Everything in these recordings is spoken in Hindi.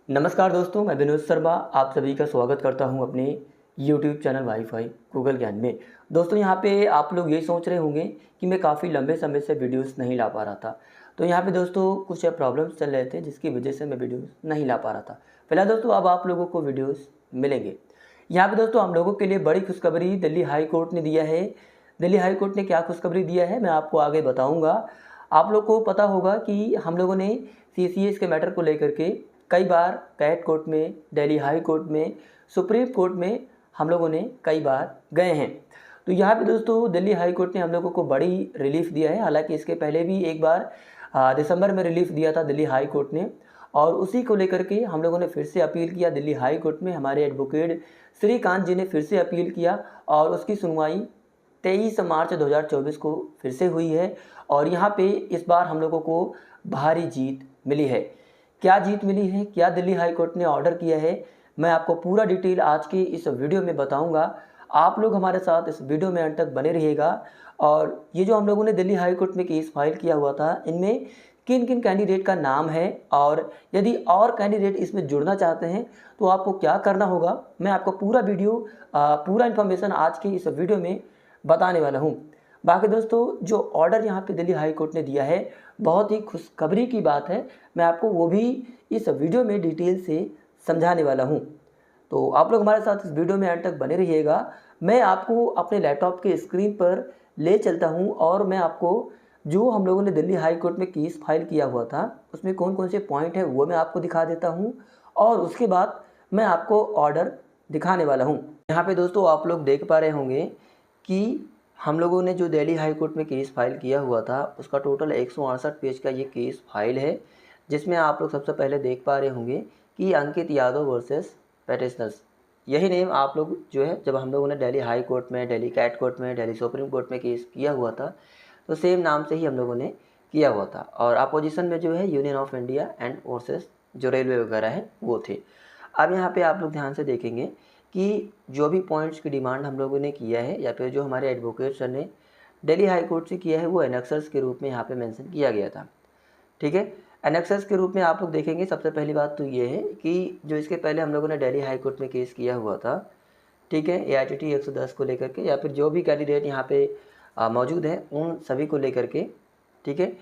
नमस्कार दोस्तों, मैं विनोद शर्मा आप सभी का स्वागत करता हूं अपने YouTube चैनल वाईफाई गूगल ज्ञान में। दोस्तों यहाँ पे आप लोग ये सोच रहे होंगे कि मैं काफ़ी लंबे समय से वीडियोस नहीं ला पा रहा था। तो यहाँ पे दोस्तों कुछ प्रॉब्लम्स चल रहे थे जिसकी वजह से मैं वीडियोस नहीं ला पा रहा था। फिलहाल दोस्तों अब आप लोगों को वीडियोस मिलेंगे। यहाँ पे दोस्तों हम लोगों के लिए बड़ी खुशखबरी दिल्ली हाई कोर्ट ने दिया है। दिल्ली हाई कोर्ट ने क्या खुशखबरी दिया है मैं आपको आगे बताऊँगा। आप लोग को पता होगा कि हम लोगों ने CCS के मैटर को लेकर के कई बार कैट कोर्ट में, दिल्ली हाई कोर्ट में, सुप्रीम कोर्ट में हम लोगों ने कई बार गए हैं। तो यहाँ पे दोस्तों दिल्ली हाई कोर्ट ने हम लोगों को बड़ी रिलीफ दिया है। हालांकि इसके पहले भी एक बार दिसंबर में रिलीफ दिया था दिल्ली हाई कोर्ट ने, और उसी को लेकर के हम लोगों ने फिर से अपील किया दिल्ली हाई कोर्ट में। हमारे एडवोकेट श्रीकांत जी ने फिर से अपील किया और उसकी सुनवाई 23 मार्च 2024 को फिर से हुई है। और यहाँ पे इस बार हम लोगों को भारी जीत मिली है। क्या जीत मिली है, क्या दिल्ली हाई कोर्ट ने ऑर्डर किया है, मैं आपको पूरा डिटेल आज की इस वीडियो में बताऊंगा। आप लोग हमारे साथ इस वीडियो में अंत तक बने रहिएगा। और ये जो हम लोगों ने दिल्ली हाई कोर्ट में केस फाइल किया हुआ था, इनमें किन किन कैंडिडेट का नाम है, और यदि और कैंडिडेट इसमें जुड़ना चाहते हैं तो आपको क्या करना होगा, मैं आपको पूरा पूरा इन्फॉर्मेशन आज की इस वीडियो में बताने वाला हूँ। बाकी दोस्तों जो ऑर्डर यहाँ पे दिल्ली हाई कोर्ट ने दिया है बहुत ही खुशखबरी की बात है। मैं आपको वो भी इस वीडियो में डिटेल से समझाने वाला हूँ। तो आप लोग हमारे साथ इस वीडियो में अंत तक बने रहिएगा। मैं आपको अपने लैपटॉप के स्क्रीन पर ले चलता हूँ और मैं आपको जो हम लोगों ने दिल्ली हाई कोर्ट में केस फाइल किया हुआ था उसमें कौन कौन से पॉइंट है वो मैं आपको दिखा देता हूँ, और उसके बाद मैं आपको ऑर्डर दिखाने वाला हूँ। यहाँ पे दोस्तों आप लोग देख पा रहे होंगे कि हम लोगों ने जो दिल्ली हाई कोर्ट में केस फाइल किया हुआ था उसका टोटल 168 पेज का ये केस फाइल है, जिसमें आप लोग सबसे पहले देख पा रहे होंगे कि अंकित यादव वर्सेस पेटिशनर्स। यही नेम आप लोग जो है जब हम लोगों ने दिल्ली हाई कोर्ट में, दिल्ली कैट कोर्ट में, दिल्ली सुप्रीम कोर्ट में केस किया हुआ था तो सेम नाम से ही हम लोगों ने किया हुआ था। और अपोजिशन में जो है union of India and versus जो रेलवे वगैरह है वो थे। अब यहाँ पे आप लोग ध्यान से देखेंगे कि जो भी पॉइंट्स की डिमांड हम लोगों ने किया है या फिर जो हमारे एडवोकेट सर ने दिल्ली हाई कोर्ट से किया है वो एनेक्सर्स के रूप में यहाँ पे मेंशन किया गया था। ठीक है, एनेक्सर्स के रूप में आप लोग देखेंगे सबसे पहली बात तो ये है कि जो इसके पहले हम लोगों ने दिल्ली हाई कोर्ट में केस किया हुआ था, ठीक है, AITT 110 को लेकर के या फिर जो भी कैंडिडेट यहाँ पे मौजूद है उन सभी को लेकर के, ठीक है।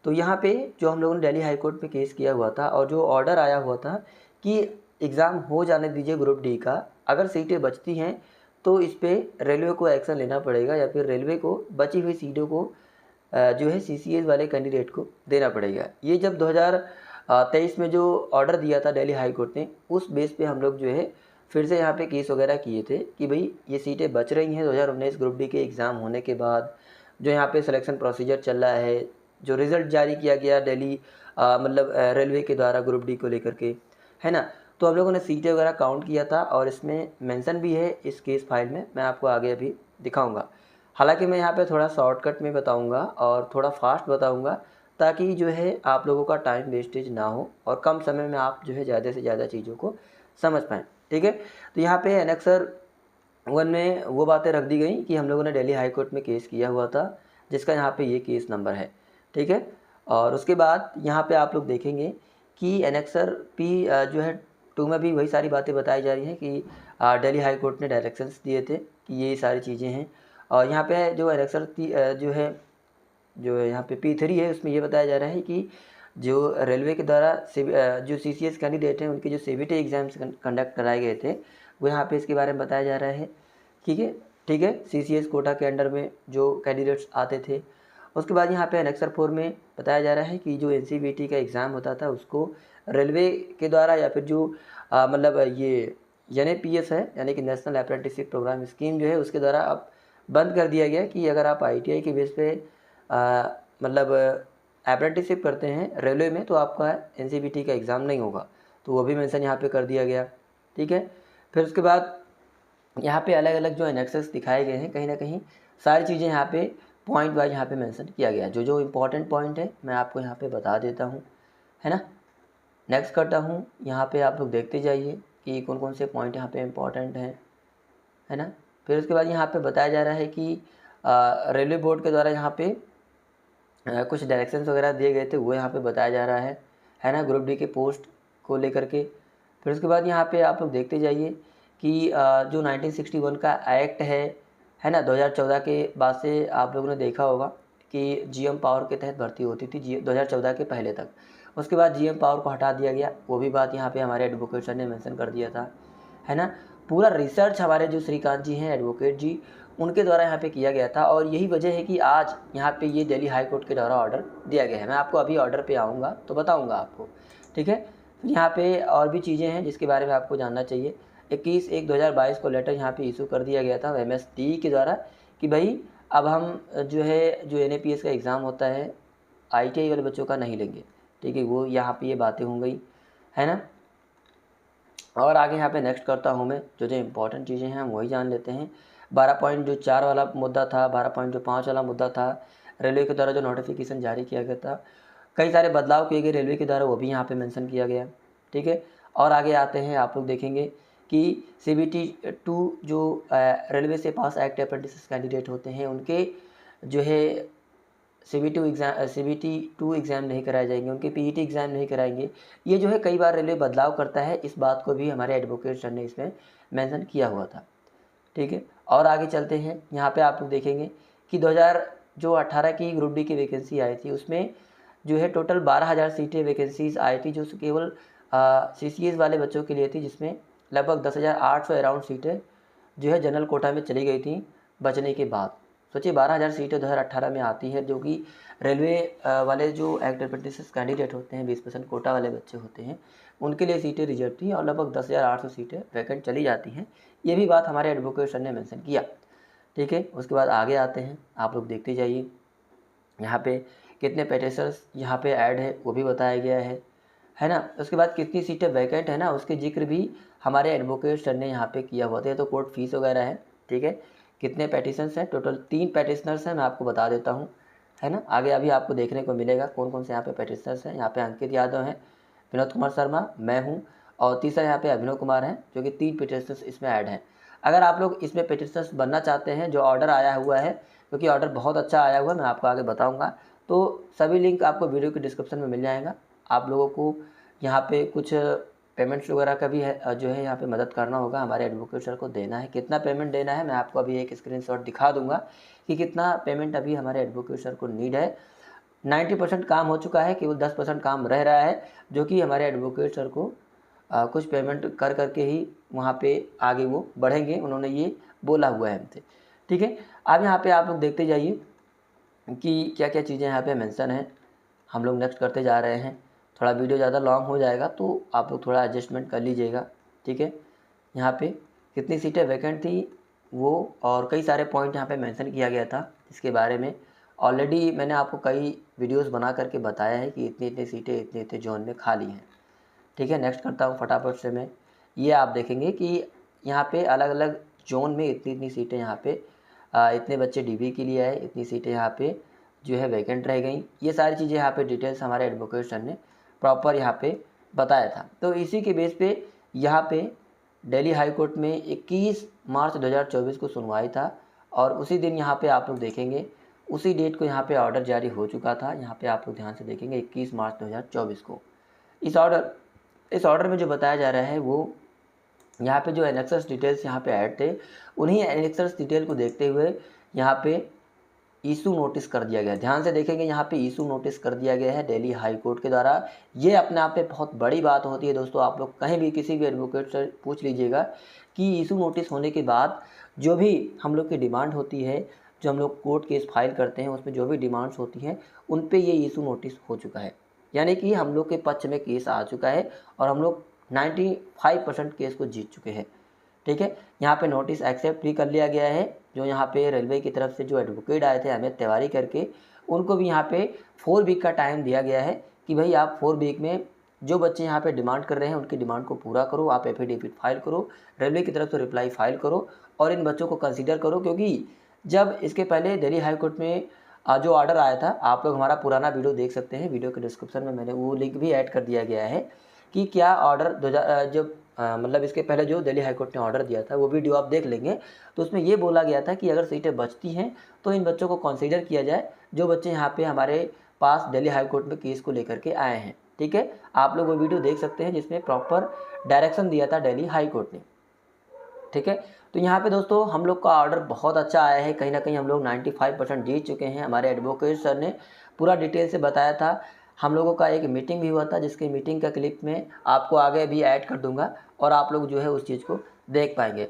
तो यहाँ पे जो हम लोगों ने दिल्ली हाई कोर्ट में केस किया हुआ था और जो ऑर्डर आया हुआ था कि एग्ज़ाम हो जाने दीजिए ग्रुप डी का, अगर सीटें बचती हैं तो इस पर रेलवे को एक्शन लेना पड़ेगा या फिर रेलवे को बची हुई सीटों को जो है CCS वाले कैंडिडेट को देना पड़ेगा। ये जब 2023 में जो ऑर्डर दिया था दिल्ली हाई कोर्ट ने, उस बेस पे हम लोग जो है फिर से यहाँ पे केस वगैरह किए थे कि भाई ये सीटें बच रही हैं 2019 ग्रुप डी के एग्ज़ाम होने के बाद। जो यहाँ पे सिलेक्शन प्रोसीजर चल रहा है, जो रिज़ल्ट जारी किया गया दिल्ली रेलवे के द्वारा ग्रुप डी को लेकर के, है ना। तो हम लोगों ने सीटें वगैरह काउंट किया था और इसमें मेंशन भी है इस केस फाइल में, मैं आपको आगे अभी दिखाऊंगा। हालांकि मैं यहाँ पे थोड़ा शॉर्टकट में बताऊंगा और थोड़ा फास्ट बताऊंगा ताकि जो है आप लोगों का टाइम वेस्टेज ना हो और कम समय में आप जो है ज़्यादा से ज़्यादा चीज़ों को समझ पाएँ। ठीक है, तो यहाँ पे एनेक्सर 1 में वो बातें रख दी गई कि हम लोगों ने दिल्ली हाई कोर्ट में केस किया हुआ था जिसका यहाँ पे ये केस नंबर है। ठीक है, और उसके बाद यहाँ पे आप लोग देखेंगे कि एनेक्सर P जो है 2 में भी वही सारी बातें बताई जा रही हैं कि दिल्ली हाई कोर्ट ने डायरेक्शंस दिए थे कि ये सारी चीज़ें हैं। और यहाँ पे जो एनेक्सर जो है यहाँ पे P3 है उसमें ये बताया जा रहा है कि जो रेलवे के द्वारा जो CCS कैंडिडेट हैं उनके जो CBT एग्ज़ाम्स कंडक्ट कराए गए थे वो यहाँ पे इसके बारे में बताया जा रहा है। ठीक है, ठीक है, CCS कोटा के अंडर में जो कैंडिडेट्स आते थे। उसके बाद यहाँ पे एनेक्सर 4 में बताया जा रहा है कि जो NCVT का एग्ज़ाम होता था उसको रेलवे के द्वारा या फिर जो ये NAPS है यानी कि नेशनल अप्रेंटिसशिप प्रोग्राम स्कीम जो है उसके द्वारा अब बंद कर दिया गया कि अगर आप ITI के बेस पे अप्रेंटिसशिप करते हैं रेलवे में तो आपका NCVT का एग्ज़ाम नहीं होगा। तो वो भी मेंशन यहाँ पे कर दिया गया। ठीक है, फिर उसके बाद यहाँ पे अलग अलग जो एनेक्सर्स दिखाए गए हैं, कहीं ना कहीं सारी चीज़ें यहाँ पे पॉइंट वाइज यहाँ पे मेंशन किया गया है। जो जो इम्पोर्टेंट पॉइंट है मैं आपको यहाँ पे बता देता हूँ, है ना। नेक्स्ट करता हूँ, यहाँ पे आप लोग देखते जाइए कि कौन कौन से पॉइंट यहाँ पे इम्पोर्टेंट हैं, है ना। फिर उसके बाद यहाँ पे बताया जा रहा है कि रेलवे बोर्ड के द्वारा यहाँ पे कुछ डायरेक्शंस वगैरह दिए गए थे वो यहाँ पे बताया जा रहा है ना, ग्रुप डी के पोस्ट को लेकर के। फिर उसके बाद यहाँ पे आप लोग देखते जाइए कि जो 1961 का एक्ट है ना, 2014 के बाद से आप लोगों ने देखा होगा कि जीएम पावर के तहत भर्ती होती थी 2014 के पहले तक। उसके बाद जीएम पावर को हटा दिया गया, वो भी बात यहाँ पे हमारे एडवोकेट सर ने मेंशन कर दिया था, है ना। पूरा रिसर्च हमारे जो श्रीकांत जी हैं एडवोकेट जी, उनके द्वारा यहाँ पे किया गया था और यही वजह है कि आज यहाँ पे ये दिल्ली हाई कोर्ट के द्वारा ऑर्डर दिया गया है। मैं आपको अभी ऑर्डर पे आऊँगा तो बताऊँगा आपको, ठीक है। फिर यहाँ पे और भी चीज़ें हैं जिसके बारे में आपको जानना चाहिए। 21/1/2022 को लेटर यहाँ पे इशू कर दिया गया था MSD के द्वारा कि भाई अब हम जो NAPS का एग्ज़ाम होता है ITI वाले बच्चों का नहीं लेंगे, ठीक है। वो यहाँ पे ये बातें हो गई, है ना। और आगे यहाँ पे नेक्स्ट करता हूँ मैं, जो इंपॉर्टेंट चीज़ें हैं हम वही जान लेते हैं। 12.4 वाला मुद्दा था, 12.5 वाला मुद्दा था, रेलवे के द्वारा जो नोटिफिकेशन जारी किया गया था, कई सारे बदलाव किए गए रेलवे के द्वारा, वो भी यहाँ पे मेंशन किया गया, ठीक है। और आगे आते हैं, आप लोग देखेंगे कि CBT 2 जो रेलवे से पास एक्ट अप्रेंटिस कैंडिडेट होते हैं उनके जो है CBT 2 एग्ज़ाम नहीं कराए जाएंगे, उनके PET एग्ज़ाम नहीं कराएंगे। ये जो है कई बार रेलवे बदलाव करता है, इस बात को भी हमारे एडवोकेट सर ने इसमें मेंशन किया हुआ था, ठीक है। और आगे चलते हैं, यहाँ पे आप लोग देखेंगे कि 2018 की ग्रुप डी की वैकेंसी आई थी, उसमें जो है टोटल 12,000 सीटें वैकेंसीज आई थी, जो केवल CCS वाले बच्चों के लिए थी, जिसमें लगभग 10,800 अराउंड सीटें जो है जनरल कोटा में चली गई थी बचने के बाद। सोचिए 12,000 सीटें 2018 में आती है, जो कि रेलवे वाले जो एक्ट अप्रेंटिस कैंडिडेट होते हैं, 20% कोटा वाले बच्चे होते हैं, उनके लिए सीटें रिजर्व थी और लगभग 10,800 सीटें वैकेंट चली जाती हैं। ये भी बात हमारे एडवोकेट सर ने मेंशन किया, ठीक है। उसके बाद आगे आते हैं, आप लोग देखते जाइए, यहाँ पे कितने पेटिशनर्स यहाँ पे ऐड है वो भी बताया गया है ना। उसके बाद कितनी सीटें वैकेंट है ना, उसके जिक्र भी हमारे एडवोकेट सर ने यहाँ पे किया हुआ था। तो कोर्ट फीस वगैरह है, ठीक है। कितने पेटिशनर्स हैं, टोटल 3 पेटिशनर्स हैं, मैं आपको बता देता हूँ, है ना। आगे अभी आपको देखने को मिलेगा कौन कौन से यहाँ पे पेटिशनर्स हैं। यहाँ पे अंकित यादव हैं, विनोद कुमार शर्मा, मैं हूँ, और तीसरा यहाँ पे अभिनव कुमार हैं, जो कि 3 पेटिशनर्स इसमें ऐड हैं। अगर आप लोग इसमें पेटिशनर्स बनना चाहते हैं, जो ऑर्डर आया हुआ है, क्योंकि ऑर्डर बहुत अच्छा आया हुआ है, मैं आपको आगे बताऊँगा, तो सभी लिंक आपको वीडियो के डिस्क्रिप्शन में मिल जाएगा। आप लोगों को यहाँ पे कुछ पेमेंट्स वगैरह का भी है, जो है यहाँ पे मदद करना होगा, हमारे एडवोकेट सर को देना है। कितना पेमेंट देना है मैं आपको अभी एक स्क्रीनशॉट दिखा दूंगा कि कितना पेमेंट अभी हमारे एडवोकेट सर को नीड है। 90% काम हो चुका है, केवल 10% काम रह रहा है, जो कि हमारे एडवोकेट सर को कुछ पेमेंट कर करके ही वहाँ पे आगे वो बढ़ेंगे, उन्होंने ये बोला हुआ है हमसे, ठीक है। अब यहाँ पे आप लोग देखते जाइए कि क्या क्या चीज़ें यहाँ पे मेंशन है। हम लोग नेक्स्ट करते जा रहे हैं, थोड़ा वीडियो ज़्यादा लॉन्ग हो जाएगा तो आप लोग थोड़ा एडजस्टमेंट कर लीजिएगा, ठीक है। यहाँ पे कितनी सीटें वैकेंट थी वो, और कई सारे पॉइंट यहाँ पे मेंशन किया गया था, इसके बारे में ऑलरेडी मैंने आपको कई वीडियोस बना करके बताया है कि इतनी इतनी सीटें इतने इतने जोन में खाली हैं, ठीक है। नेक्स्ट करता हूँ फटाफट से मैं, ये आप देखेंगे कि यहाँ पे अलग अलग जोन में इतनी इतनी सीटें यहाँ पे इतने बच्चे DB के लिए आए, इतनी सीटें यहाँ पे जो है वैकेंट रह गई। ये सारी चीज़ें यहाँ पे डिटेल्स हमारे एडवोकेट सर ने प्रॉपर यहाँ पे बताया था। तो इसी के बेस पे यहाँ पे दिल्ली हाई कोर्ट में 21 मार्च 2024 को सुनवाई था, और उसी दिन यहाँ पे आप लोग देखेंगे उसी डेट को यहाँ पे ऑर्डर जारी हो चुका था। यहाँ पे आप लोग ध्यान से देखेंगे 21 मार्च 2024 को इस ऑर्डर में जो बताया जा रहा है वो यहाँ पे जो एनेक्सर्स डिटेल्स यहाँ पे ऐड थे, उन्हीं एनेक्सर्स डिटेल को देखते हुए यहाँ पे इशू नोटिस कर दिया गया। ध्यान से देखेंगे, यहाँ पे इशू नोटिस कर दिया गया है दिल्ली हाई कोर्ट के द्वारा। ये अपने आप में बहुत बड़ी बात होती है दोस्तों। आप लोग कहीं भी किसी भी एडवोकेट से पूछ लीजिएगा कि इशू नोटिस होने के बाद जो भी हम लोग की डिमांड होती है, जो हम लोग कोर्ट केस फाइल करते हैं, उसमें जो भी डिमांड्स होती हैं उन पे ये इशू नोटिस हो चुका है, यानी कि हम लोग के पक्ष में केस आ चुका है और हम लोग 95% केस को जीत चुके हैं, ठीक है। यहाँ पे नोटिस एक्सेप्ट भी कर लिया गया है। जो यहाँ पे रेलवे की तरफ से जो एडवोकेट आए थे अमित तिवारी करके, उनको भी यहाँ पे 4 वीक का टाइम दिया गया है कि भाई आप 4 वीक में जो बच्चे यहाँ पे डिमांड कर रहे हैं उनकी डिमांड को पूरा करो, आप एफिडेविट फाइल करो, रेलवे की तरफ से रिप्लाई फाइल करो और इन बच्चों को कंसिडर करो। क्योंकि जब इसके पहले दिल्ली हाई कोर्ट में जो ऑर्डर आया था, आप लोग हमारा पुराना वीडियो देख सकते हैं, वीडियो के डिस्क्रिप्शन में मैंने वो लिंक भी ऐड कर दिया गया है कि क्या ऑर्डर जब मतलब इसके पहले जो दिल्ली हाई कोर्ट ने ऑर्डर दिया था वो वीडियो आप देख लेंगे, तो उसमें ये बोला गया था कि अगर सीटें बचती हैं तो इन बच्चों को कंसीडर किया जाए, जो बच्चे यहाँ पे हमारे पास दिल्ली हाई कोर्ट में केस को लेकर के आए हैं, ठीक है, आप लोग वो वीडियो देख सकते हैं जिसमें प्रॉपर डायरेक्शन दिया था दिल्ली हाई कोर्ट ने। ठीक है, तो यहाँ पे दोस्तों हम लोग का ऑर्डर बहुत अच्छा आया है, कहीं ना कहीं हम लोग 95% जीत चुके हैं। हमारे एडवोकेट सर ने पूरा डिटेल से बताया था। हम लोगों का एक मीटिंग भी हुआ था, जिसकी मीटिंग का क्लिप में आपको आगे भी ऐड कर दूंगा और आप लोग जो है उस चीज़ को देख पाएंगे।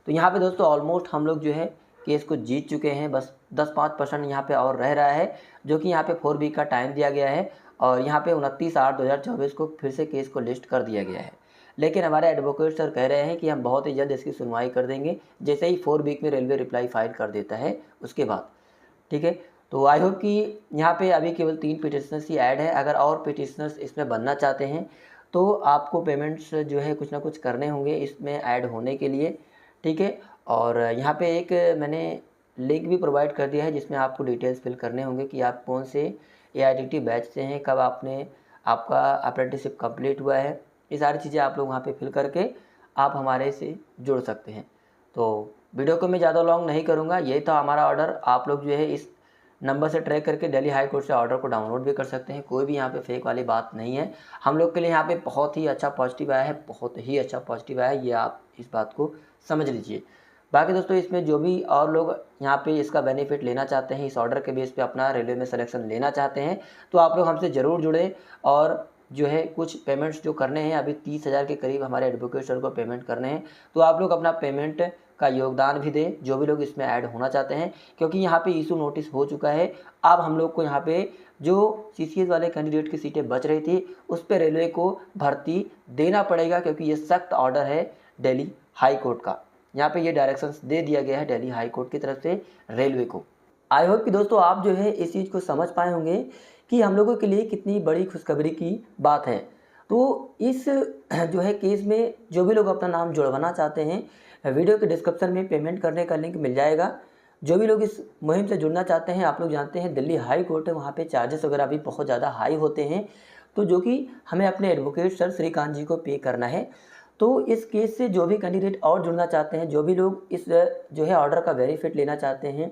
तो यहाँ पे दोस्तों ऑलमोस्ट हम लोग जो है केस को जीत चुके हैं, बस 10-5% यहाँ पे और रह रहा है, जो कि यहाँ पे 4 वीक का टाइम दिया गया है और यहाँ पे 29/8/2024 को फिर से केस को लिस्ट कर दिया गया है। लेकिन हमारे एडवोकेट सर कह रहे हैं कि हम बहुत ही जल्द इसकी सुनवाई कर देंगे, जैसे ही 4 वीक में रेलवे रिप्लाई फाइल कर देता है उसके बाद। ठीक है, तो आई होप कि यहाँ पे अभी केवल 3 पिटिशनर्स ही ऐड है। अगर और पिटिशनर्स इसमें बनना चाहते हैं तो आपको पेमेंट्स जो है कुछ ना कुछ करने होंगे इसमें ऐड होने के लिए। ठीक है, और यहाँ पे एक मैंने लिंक भी प्रोवाइड कर दिया है जिसमें आपको डिटेल्स फिल करने होंगे कि आप कौन से AITT बैच से हैं, कब आपका अप्रेंटिसशिप कंप्लीट हुआ है। ये सारी चीज़ें आप लोग वहाँ पे फिल करके आप हमारे से जुड़ सकते हैं। तो वीडियो को मैं ज़्यादा लॉन्ग नहीं करूँगा, यही था हमारा ऑर्डर। आप लोग जो है इस नंबर से ट्रैक करके दिल्ली हाई कोर्ट से ऑर्डर को डाउनलोड भी कर सकते हैं। कोई भी यहाँ पे फेक वाली बात नहीं है। हम लोग के लिए यहाँ पे बहुत ही अच्छा पॉजिटिव आया है, बहुत ही अच्छा पॉजिटिव आया है, ये आप इस बात को समझ लीजिए। बाकी दोस्तों इसमें जो भी और लोग यहाँ पे इसका बेनिफिट लेना चाहते हैं, इस ऑर्डर के बेस पे अपना रेलवे में सिलेक्शन लेना चाहते हैं, तो आप लोग हमसे ज़रूर जुड़े और जो है कुछ पेमेंट्स जो करने हैं, अभी 30,000 के करीब हमारे एडवोकेट सर को पेमेंट करने हैं। तो आप लोग अपना पेमेंट का योगदान भी दें, जो भी लोग इसमें ऐड होना चाहते हैं, क्योंकि यहाँ पे इशू नोटिस हो चुका है। अब हम लोग को यहाँ पे जो CCS वाले कैंडिडेट की सीटें बच रही थी उस पर रेलवे को भर्ती देना पड़ेगा, क्योंकि ये सख्त ऑर्डर है दिल्ली हाई कोर्ट का। यहाँ पे ये डायरेक्शंस दे दिया गया है दिल्ली हाई कोर्ट की तरफ से रेलवे को। आई होप कि दोस्तों आप जो है इस चीज़ को समझ पाए होंगे कि हम लोगों के लिए कितनी बड़ी खुशखबरी की बात है। तो इस जो है केस में जो भी लोग अपना नाम जुड़वाना चाहते हैं, वीडियो के डिस्क्रिप्शन में पेमेंट करने का लिंक मिल जाएगा। जो भी लोग इस मुहिम से जुड़ना चाहते हैं, आप लोग जानते हैं दिल्ली हाई कोर्ट है, वहाँ पे चार्जेस वगैरह भी बहुत ज़्यादा हाई होते हैं, तो जो कि हमें अपने एडवोकेट सर श्रीकांत जी को पे करना है। तो इस केस से जो भी कैंडिडेट और जुड़ना चाहते हैं, जो भी लोग इस जो है ऑर्डर का बेनिफिट लेना चाहते हैं,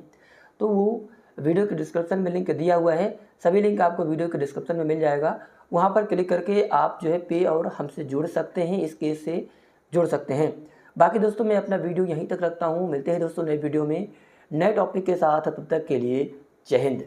तो वो वीडियो के डिस्क्रिप्शन में लिंक दिया हुआ है। सभी लिंक आपको वीडियो के डिस्क्रिप्शन में मिल जाएगा, वहाँ पर क्लिक करके आप जो है पे और हमसे जुड़ सकते हैं, इस केस से जुड़ सकते हैं। बाकी दोस्तों मैं अपना वीडियो यहीं तक रखता हूँ। मिलते हैं दोस्तों नए वीडियो में नए टॉपिक के साथ, तब तक के लिए जय हिंद।